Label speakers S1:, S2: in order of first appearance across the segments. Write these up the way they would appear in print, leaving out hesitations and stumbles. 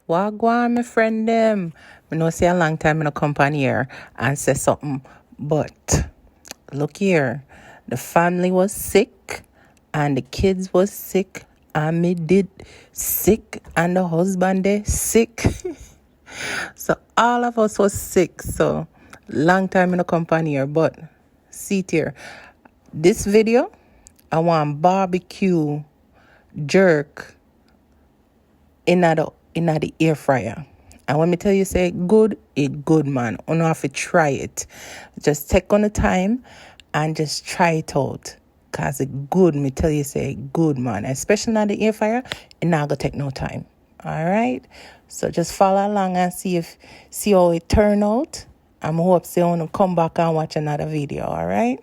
S1: Wagwan, my friend them. I know say a long time in a company here and say something. But look here. The family was sick and the kids was sick and me did sick and the husband they sick. So all of us was sick. So long time in a company here. But see it here. This video, I want barbecue jerk in the air fryer. And when me tell you say good, it good, man. You don't have to try it. Just take on the time and just try it out. Cause it good, me tell you say good, man. Especially in the air fryer, it not gonna take no time. Alright? So just follow along and see how it turn out. I'm hope you wanna come back and watch another video, alright?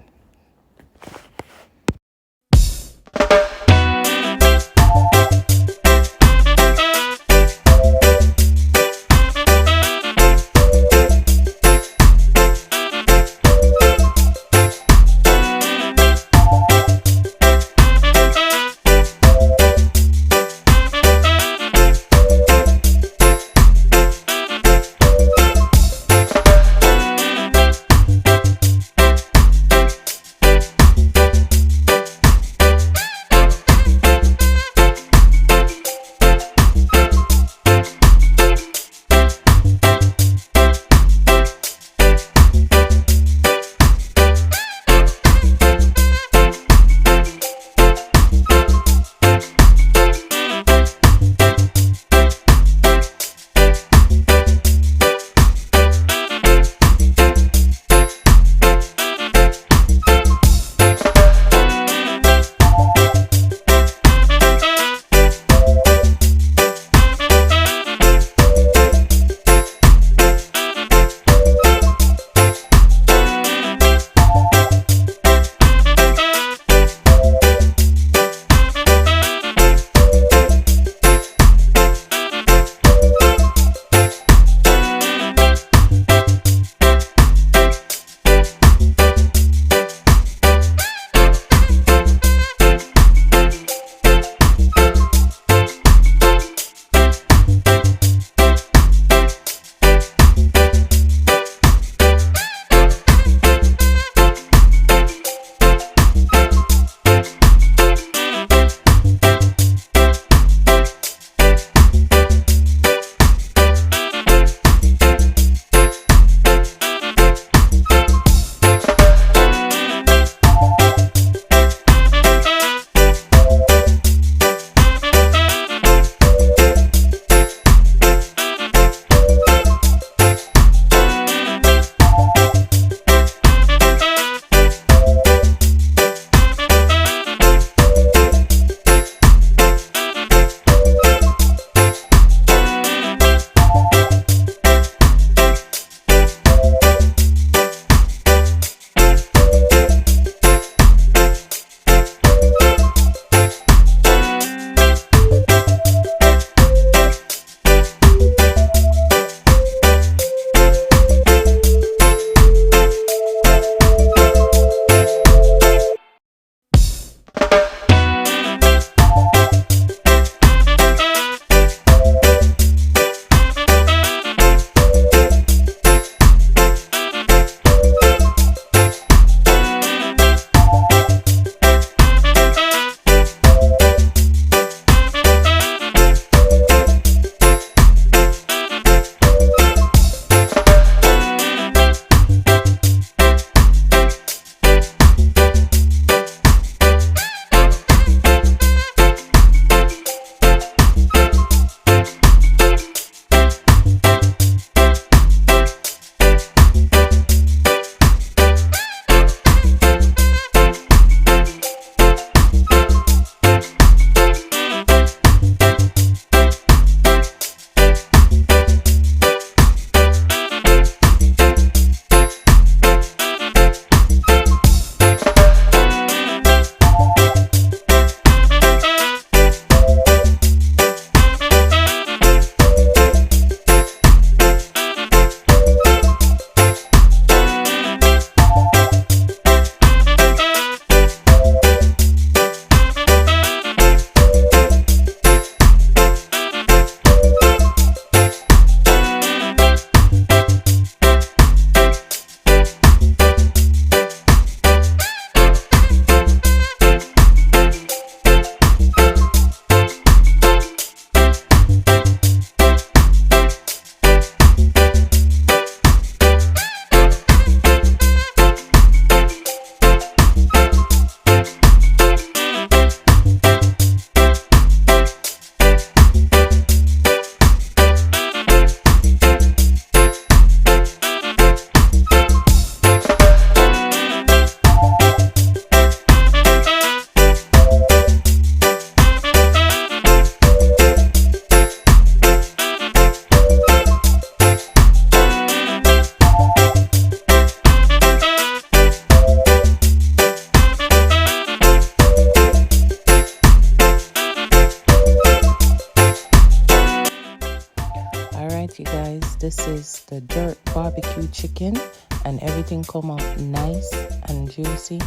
S1: All right, you guys, this is the Jerk barbecue chicken, and everything come out nice and juicy.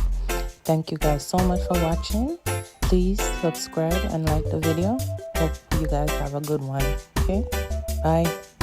S1: Thank you guys so much for watching. Please subscribe and like the video. Hope you guys have a good one. Okay, bye.